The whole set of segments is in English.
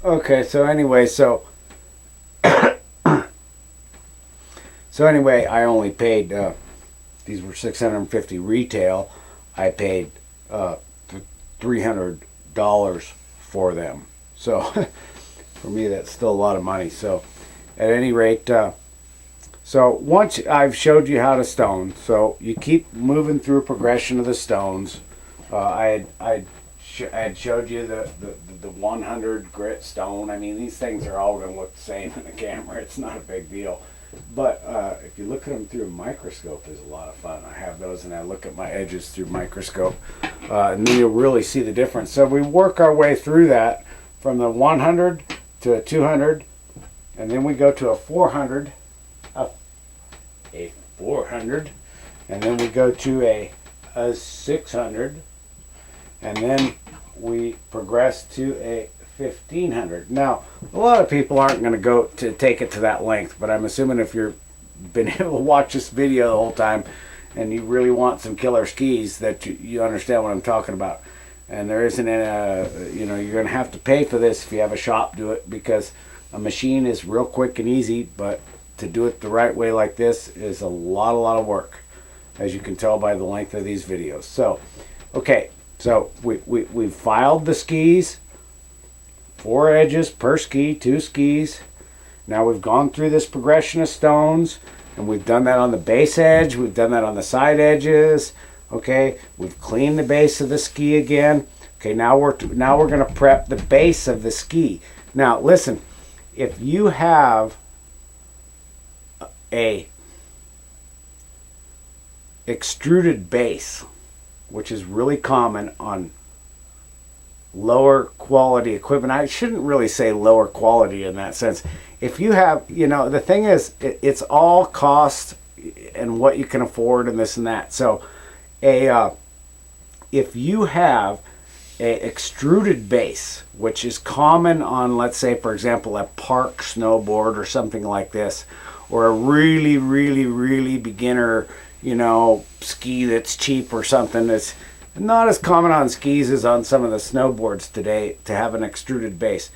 Okay, so anyway, so anyway, I only paid these were 650 retail. I paid uh, $300 for them. So for me, that's still a lot of money. So at any rate, so once I've showed you how to stone, so you keep moving through progression of the stones. I had showed you the 100 grit stone. I mean, these things are all going to look the same in the camera. It's not a big deal. But if you look at them through a microscope, is a lot of fun. I have those, and I look at my edges through microscope, and then you'll really see the difference. So we work our way through that from the 100 to a 200, and then we go to a 400, a 400, and then we go to a 600, and then we progress to a 1500. Now, a lot of people aren't going to go to take it to that length, but I'm assuming if you've been able to watch this video the whole time and you really want some killer skis, that you understand what I'm talking about. And there isn't any, you're going to have to pay for this if you have a shop do it, because a machine is real quick and easy, but to do it the right way like this is a lot of work, as you can tell by the length of these videos. So, okay, so we've filed the skis. 4 edges per ski, 2 skis. Now we've gone through this progression of stones, and we've done that on the base edge, we've done that on the side edges. Okay, we've cleaned the base of the ski again. Okay, now we're going to prep the base of the ski. Now listen, if you have a extruded base, which is really common on lower quality equipment. I shouldn't really say lower quality in that sense. If you have, the thing is, it's all cost and what you can afford and this and that. So, if you have a extruded base, which is common on, let's say, for example, a park snowboard or something like this, or a really beginner, ski that's cheap or something that's not as common on skis as on some of the snowboards today, to have an extruded base.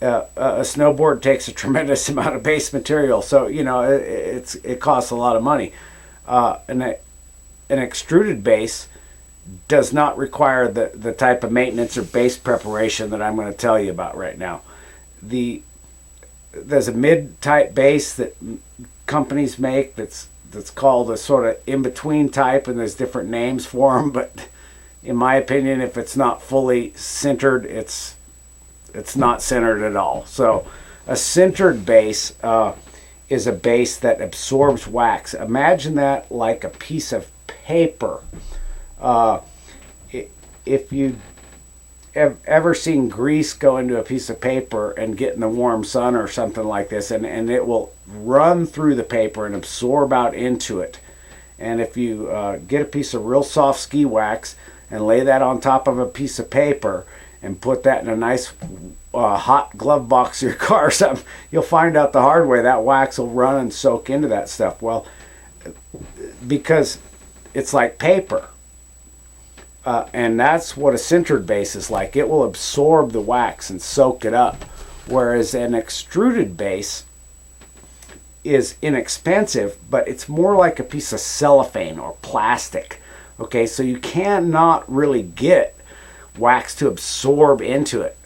A snowboard takes a tremendous amount of base material, so it costs a lot of money. An extruded base does not require the type of maintenance or base preparation that I'm going to tell you about right now. There's a mid-type base that companies make that's called a sort of in-between type, and there's different names for them, but in my opinion, if it's not fully centered, it's not centered at all. So a centered base is a base that absorbs wax. Imagine that like a piece of paper. If you ever seen grease go into a piece of paper and get in the warm sun or something like this, and it will run through the paper and absorb out into it. And if you get a piece of real soft ski wax and lay that on top of a piece of paper and put that in a nice hot glove box of your car or something, you'll find out the hard way that wax will run and soak into that stuff. Well, because it's like paper. And that's what a sintered base is like. It will absorb the wax and soak it up. Whereas an extruded base is inexpensive, but it's more like a piece of cellophane or plastic. Okay, so you cannot really get wax to absorb into it.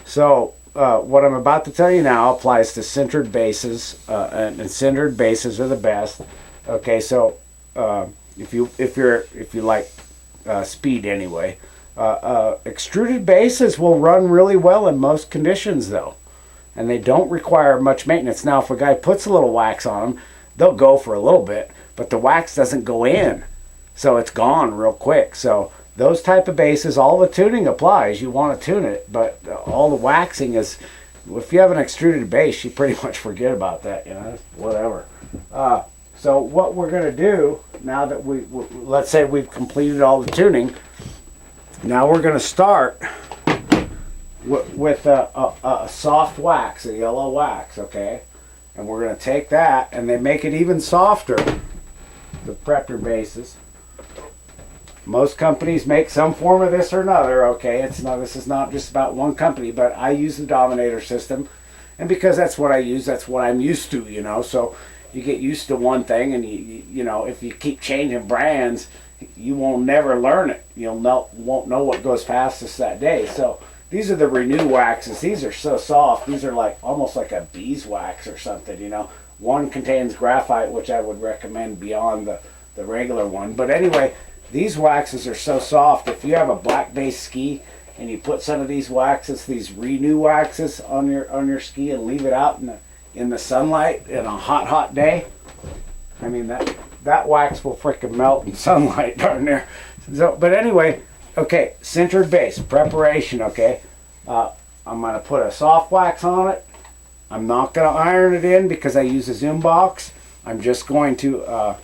So what I'm about to tell you now applies to sintered bases, and sintered bases are the best. Okay, so if you like speed anyway, extruded bases will run really well in most conditions though, and they don't require much maintenance. Now, if a guy puts a little wax on them, they'll go for a little bit, but the wax doesn't go in. So it's gone real quick. So those type of bases, all the tuning applies. You want to tune it, but all the waxing is, if you have an extruded base, you pretty much forget about that, whatever. So what we're going to do, now that let's say we've completed all the tuning, now we're going to start with a soft wax, a yellow wax, okay? And we're going to take that, and they make it even softer, the prep your bases. Most companies make some form of this or another, okay? This is not just about one company, but I use the Dominator system. And because that's what I use, that's what I'm used to, you know. So you get used to one thing, and you know, if you keep changing brands, you won't never learn it. Won't know what goes fastest that day. So these are the Renew waxes. These are so soft. These are like almost like a beeswax or something, you know. One contains graphite, which I would recommend beyond the regular one. But anyway, these waxes are so soft. If you have a black base ski and you put some of these waxes, these Renew waxes on your ski and leave it out in the sunlight in a hot day, I mean that wax will freaking melt in sunlight darn there. So, but anyway, okay, sintered base preparation. Okay, I'm gonna put a soft wax on it. I'm not gonna iron it in because I use a zoom box. I'm just going to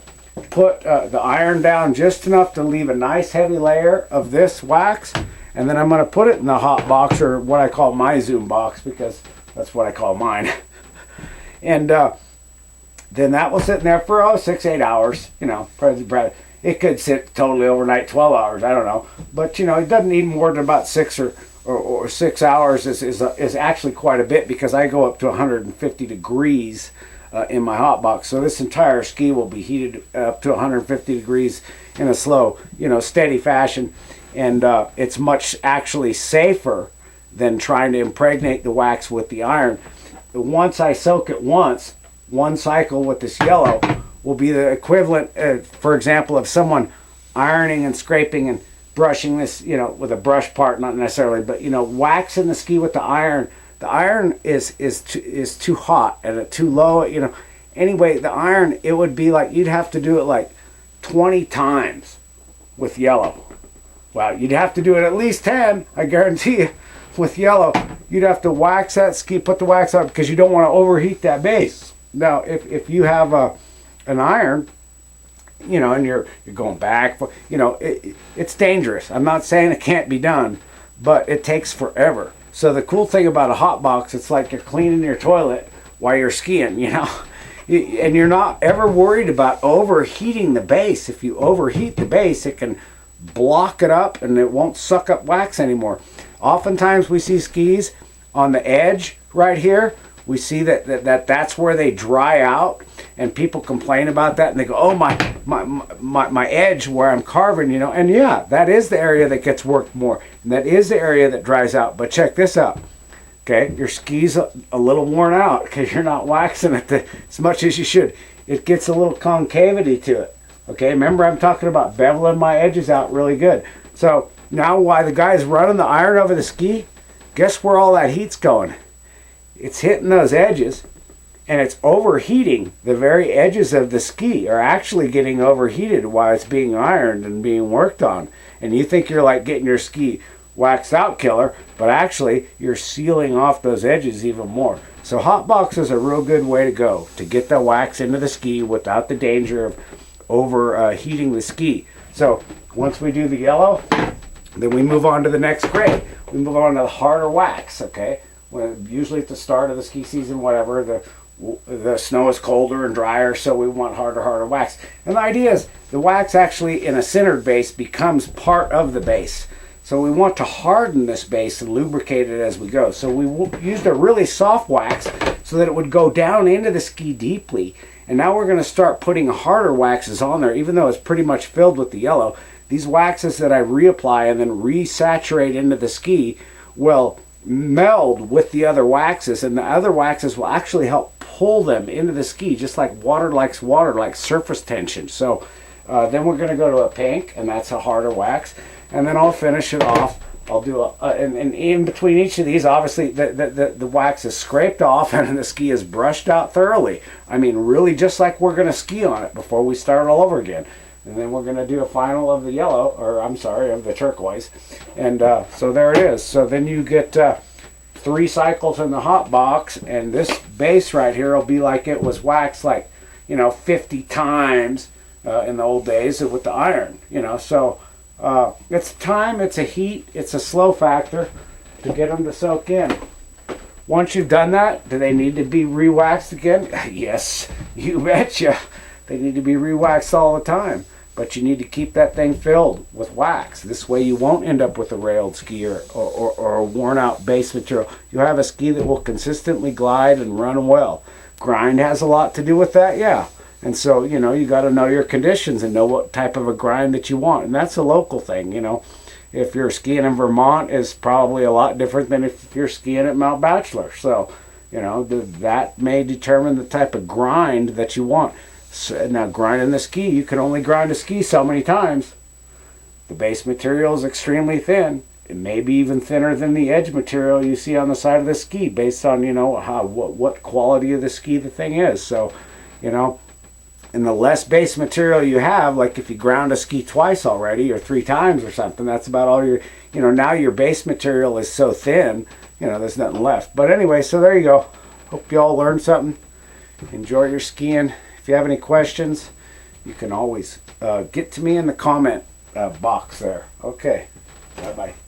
put the iron down just enough to leave a nice heavy layer of this wax, and then I'm going to put it in the hot box, or what I call my zoom box, because that's what I call mine. And then that will sit in there for 6-8 hours. You know, it could sit totally overnight, 12 hours, I don't know, but you know, it doesn't need more than about 6 or 6 hours is actually quite a bit, because I go up to 150 degrees in my hot box. So this entire ski will be heated up to 150 degrees in a slow, you know, steady fashion. And it's much actually safer than trying to impregnate the wax with the iron. Once I soak it once, one cycle with this yellow will be the equivalent, for example, of someone ironing and scraping and brushing this, you know, with a brush part, not necessarily, but you know, waxing the ski with the iron. The iron is too hot and too low, you know. Anyway, the iron, it would be like you'd have to do it like 20 times with yellow. Well, you'd have to do it at least 10, I guarantee you, with yellow. You'd have to wax that ski, put the wax on, because you don't want to overheat that base. Now, if you have an iron, you know, and you're going back, you know, it's dangerous. I'm not saying it can't be done, but it takes forever. So the cool thing about a hot box, it's like you're cleaning your toilet while you're skiing, you know, and you're not ever worried about overheating the base. If you overheat the base, it can block it up and it won't suck up wax anymore. Oftentimes we see skis on the edge right here. We see that's where they dry out, and people complain about that, and they go, oh, my edge where I'm carving, you know. And yeah, that is the area that gets worked more, and that is the area that dries out. But check this out, okay? Your ski's a little worn out because you're not waxing it as much as you should. It gets a little concavity to it, okay? Remember, I'm talking about beveling my edges out really good. So now while the guy's running the iron over the ski, guess where all that heat's going? It's hitting those edges, and it's overheating. The very edges of the ski are actually getting overheated while it's being ironed and being worked on. And you think you're like getting your ski waxed out killer, but actually you're sealing off those edges even more. So hot box is a real good way to go to get the wax into the ski without the danger of overheating the ski. So once we do the yellow, then we move on to the next grade. We move on to the harder wax, okay? Usually at the start of the ski season, whatever, the snow is colder and drier, so we want harder wax. And the idea is the wax actually in a sintered base becomes part of the base. So we want to harden this base and lubricate it as we go. So we used a really soft wax so that it would go down into the ski deeply. And now we're going to start putting harder waxes on there, even though it's pretty much filled with the yellow. These waxes that I reapply and then resaturate into the ski will meld with the other waxes, and the other waxes will actually help pull them into the ski, just like water likes water, like surface tension. So then we're going to go to a pink, and that's a harder wax, and then I'll finish it off. I'll do and in between each of these, obviously the wax is scraped off and the ski is brushed out thoroughly. I mean, really just like we're going to ski on it before we start all over again. And then we're going to do a final of the yellow, or I'm sorry, of the turquoise. And so there it is. So then you get 3 cycles in the hot box, and this base right here will be like it was waxed like, you know, 50 times in the old days with the iron, you know. So it's time, it's a heat, it's a slow factor to get them to soak in. Once you've done that, do they need to be re-waxed again? Yes, you betcha. They need to be re-waxed all the time. but you need to keep that thing filled with wax. This way you won't end up with a railed ski or a worn out base material. You have a ski that will consistently glide and run well. Grind has a lot to do with that, yeah. And so, you know, you got to know your conditions and know what type of a grind that you want. And that's a local thing, you know. If you're skiing in Vermont, is probably a lot different than if you're skiing at Mount Bachelor. So, you know, that may determine the type of grind that you want. So, now, grinding the ski, you can only grind a ski so many times. The base material is extremely thin. It may be even thinner than the edge material you see on the side of the ski, based on, you know, what quality of the ski the thing is. So, you know, and the less base material you have, like if you ground a ski twice already or 3 times or something, that's about all your, you know, now your base material is so thin, you know, there's nothing left. But anyway, so there you go. Hope you all learned something. Enjoy your skiing. If you have any questions, you can always get to me in the comment box there. Okay. Bye-bye.